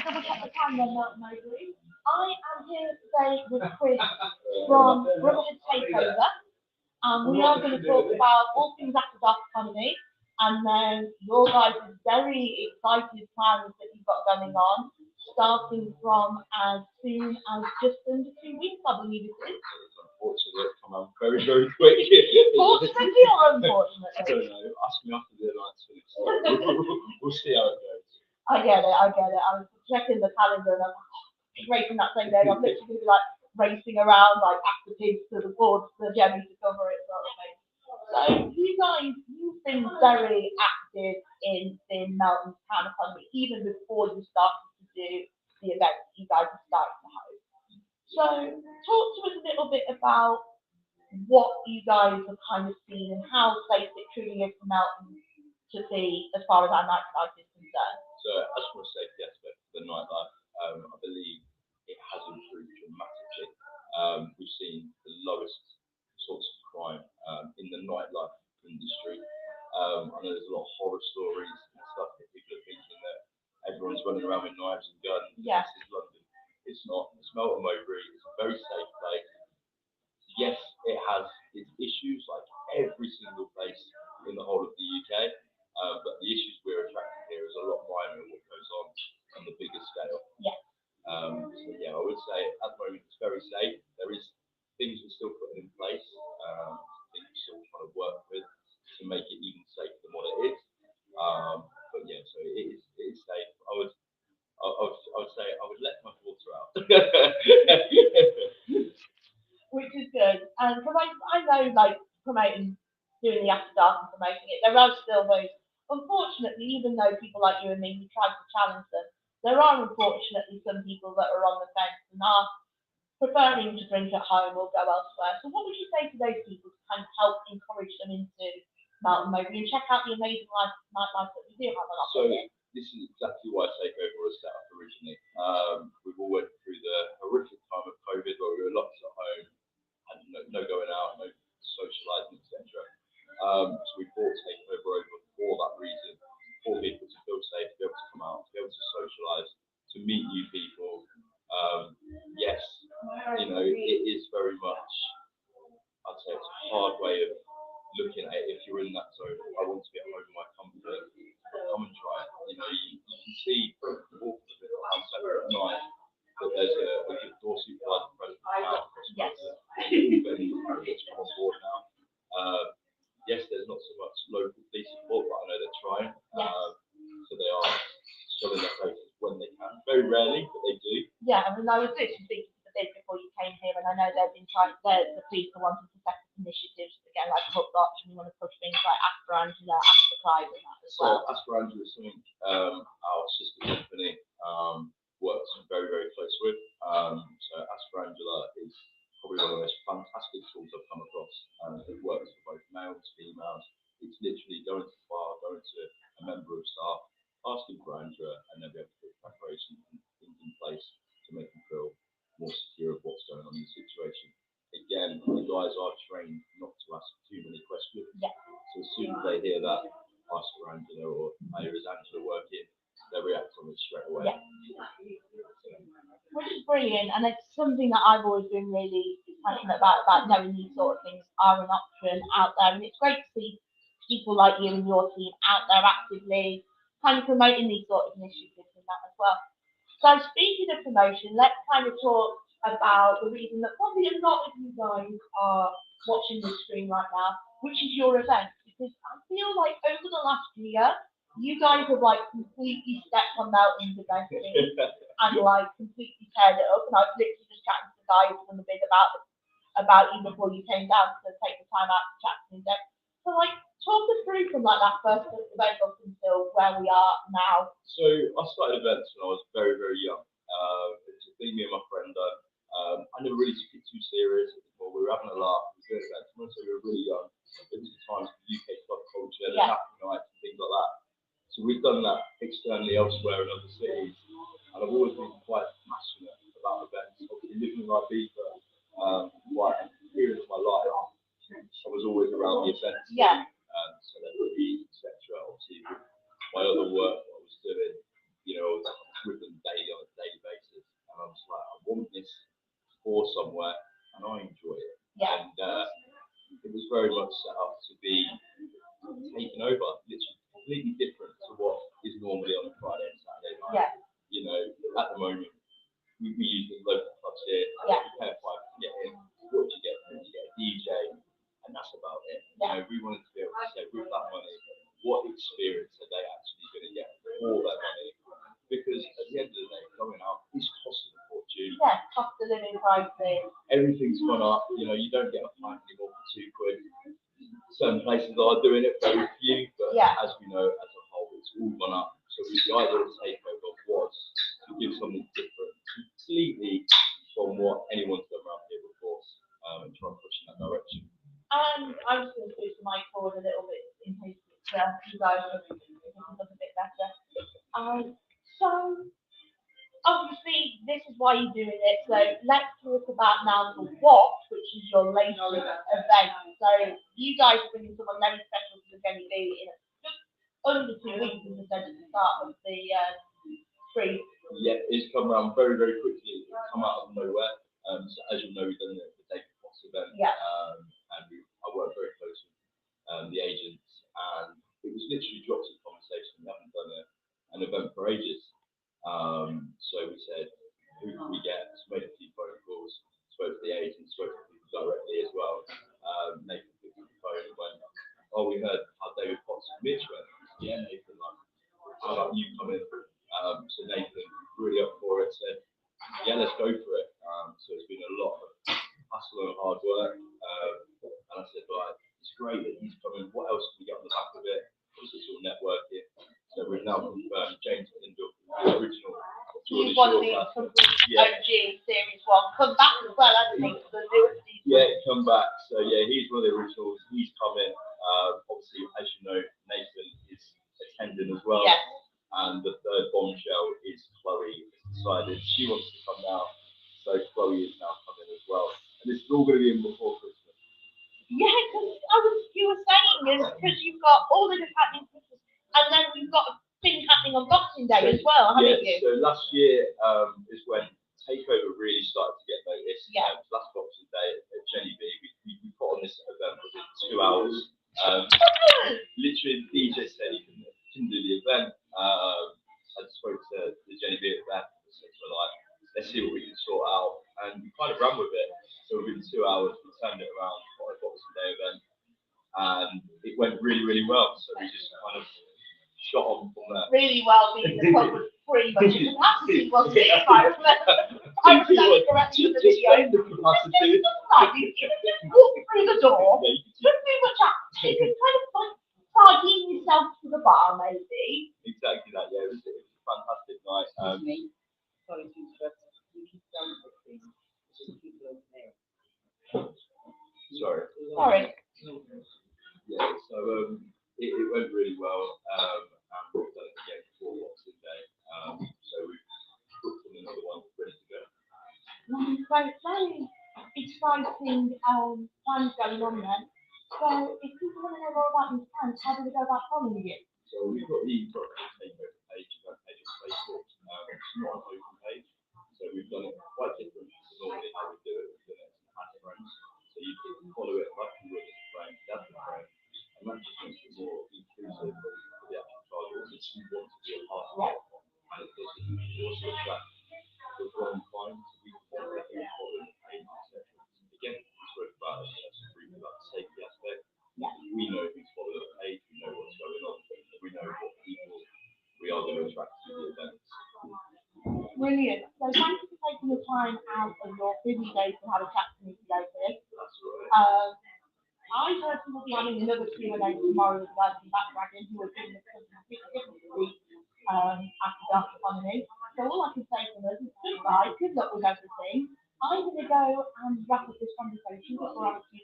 double check the time then, Martin Mowbray. I am here today with Chris from Brotherhood Takeover, and we are going to talk about all things after dark economy, and then your guys' very excited plans that you've got going on, starting from as soon as just under 2 weeks, I believe it is. Unfortunately, it's come out very, very quick. Fortunately or unfortunately? I don't know. Ask me after the alliance finish. We'll see how it goes. I get it. I was checking the calendar and I'm like, racing that same day. I'm literally going to be like racing around like after pigs to the board to the Jemmy to cover it sort of thing. So you guys, you've been very active in Melton's town economy even before you started to do the events you guys have started to host. So talk to us a little bit about what you guys have kind of seen and how safe it truly is for Melton to see as far as our nightlife is concerned. So as for a safety aspect of the nightlife, I believe it has improved dramatically. We've seen the lowest sorts of crime in the nightlife industry. I know there's a lot of horror stories and stuff that people are thinking that everyone's running around with knives and guns. Yeah. This is London. It's not. It's Melton Mowbray. It's a very safe place. Yes, it has its issues like every single place in the whole of the UK. But the issues we're attracting here is a lot minor than what goes on the bigger scale. Yeah. So yeah, I would say at the moment it's very safe. There is things we're still putting in place, things we're still trying to work with to make it even safer than what it is. But yeah, so it is safe. I would say I would let my daughter out. Which is good. And I know like promoting, doing the after dark and promoting it, there are still those, unfortunately, even though people like you and me, we try to challenge them, there are unfortunately some people that are on the fence and are preferring to drink at home or go elsewhere. So what would you say to those people to kind of help encourage them into Melton Mowbray and check out the amazing nightlife that we do have on offer here? This is exactly why Takeover was set up originally. We've all went through the horrific time of COVID where we were locked at home, and no going out, no socialising, etc. So we brought Takeover over for that reason, for people to feel safe, to be able to come out, to be able to socialise, to meet new people. Yes, it is very much, I'd say it's a hard way of looking at it. If you're in that zone, I want to be at home in my comfort, come and try it. You can see walking a bit around at night that there's a good door supervisor present now. Yes. It's come on board now. Yes, there's not so much local police support, but I know they're trying. So they are showing their faces when they can. Very rarely, but they do. Yeah, I mean, I was literally speaking to the bid before you came here, and I know they've been trying. The police are wanting to set up initiatives again, like hook option. We want to push things like Ask for Angela, Ask for Clive, and that as well. So Ask for Angela is something our sister company works very, very close with. So Ask for Angela is probably one of the most fantastic tools I've come across. It works for both males, females. It's literally going to the bar, going to a member of staff, asking for Angela, and they'll be able to put preparation and things in place to make them feel more secure of what's going on in the situation. Again, the guys are trained not to ask too many questions. Yeah. So as soon as they hear that, ask for Angela or hey, is Angela working, they react on it straight away. Yeah. Which is brilliant, and it's something that I've always been really passionate about knowing these sort of things are an option out there, and it's great to see people like you and your team out there actively kind of promoting these sort of initiatives and that as well. So speaking of promotion, let's kind of talk about the reason that probably a lot of you guys are watching this stream right now, which is your event, because I feel like over the last year, you guys have like completely stepped on Melton's event and like completely teared it up. And I was literally just chatting to the guys from the bid about you before you came down to take the time out to chat to me. So like talk us through from like that first event up until where we are now. So I started events when I was very, very young. It's a thing me and my friend done. I never really took it too serious. We were having a laugh. We were doing events. When I say we were really young, it was the times of UK club culture, the happy nights and things like that. So we've done that externally elsewhere in other cities, and I've always been quite passionate about events. Obviously, living in Ibiza, quite a period of my life, I was always around the events, celebrities, etc. Obviously, with my other work, what I was doing, I was with them daily for somewhere, and I enjoy it. Yeah. And it was very much set up to be taken over, literally completely different to what is normally on a Friday and Saturday night. Yeah. You know, at the moment, we use the local clubs here. Yeah. You pay a five to get in. What do you get? You get a DJ, and that's about it. Yeah. You know, we wanted to be able to say, with that money, what experience are they actually going to get for their money? Because at the end of the day, going out is costing a fortune. Yeah, cost of living prices. Everything's gone up. You know, you don't get a pint anymore for £2. Certain places are doing it, very few, but yeah. as we know, as a whole, it's all gone up. So the idea of the takeover was to give something different, completely from what anyone's done around here before, and try and push in that direction. And I was going to push the mic forward a little bit in case you guys look a bit better. So obviously this is why you're doing it. So let's talk about now the what, which is your latest event. So you guys are bringing someone very special to the Jenny B in just under 2 weeks, as I said at the start of the stream. Yeah, it's come around very, very quickly. It's come out of nowhere. So as you know, we've done the Takeover event. Yeah. And I work very closely with the agents, and it was literally dropped in conversation. We haven't done an event for ages. So we said, who can we get? So made a few phone calls, spoke to the agents, spoke to people directly as well. Nathan picked up the phone and went, oh, we heard how David Potts and Mitch went. Yeah, Nathan, like, how about you come in? So Nathan, really up for it, said, yeah, let's go for it. So it's been a lot of hustle and hard work. And I said, like, it's great that he's coming. What else can we get on the back of it? Obviously, it's all networking. So we've now confirmed James Lindell, the original. He's one of the OG Series 1. Come back as well, I think, for the newest season. Yeah, come back. So yeah, he's one of the originals. He's coming. Obviously, as you know, Nathan is attending as well. Yes. And the third bombshell is Chloe has decided she wants to come now. So Chloe is now coming as well. And this is all going to be in before Christmas. Yeah, because you were saying is because you've got all the different happening Christmas, and then you've got a thing happening on Boxing Day as well, haven't you? So last year is when Takeover really started to get noticed. Yeah. Last Boxing Day at Jenny B, we put on this event within 2 hours. Literally, the DJ said he couldn't do the event. I spoke to the Jenny B at that, so like, let's see what we can sort out, and we kind of ran with it. So within 2 hours, we turned it around for a Boxing Day event, and it went really, really well. So we just kind of shot on from there. Really well, being the club was free, but you didn't have to see what's it if I remember. I remember correctly the video. Just walk through the door, don't do much acting, you can kind of like tidying yourself to the bar, maybe. Exactly that, yeah. It was a fantastic night. Sorry to interrupt. You keep down the thing. People over there. Sorry. Yeah, so it went really well, and we've done it again before Boxing Day. So we've booked in another one ready to go. Very exciting plans going on then. So if people want to know more about these plans, how do they go about following you? So we've got the Brotherhood Takeover page on Facebook. It's not an open page, so we've done it quite different to normally how we do it. We've done it as friends. So you can follow it like you would as a friend, that's a friend, and that just makes it more inclusive for the actual target audience who want to be a part of it. And it does also attract the wrong clients. We want to be following the page, etc. Again, we spoke about it, that's really about the safety aspect. We know who's following the page, we know what's going on, we know what people we are going to attract to the events. Brilliant. So thank you for taking the time out of your busy day to have a chat to me today, Chris. That's right. I personally will be having another Q&A tomorrow with Leslie Backwagon, who are doing this differently after Dark Economy. So all I can say to us is goodbye, good luck with everything. I'm going to go and wrap up this conversation before I have a Q&A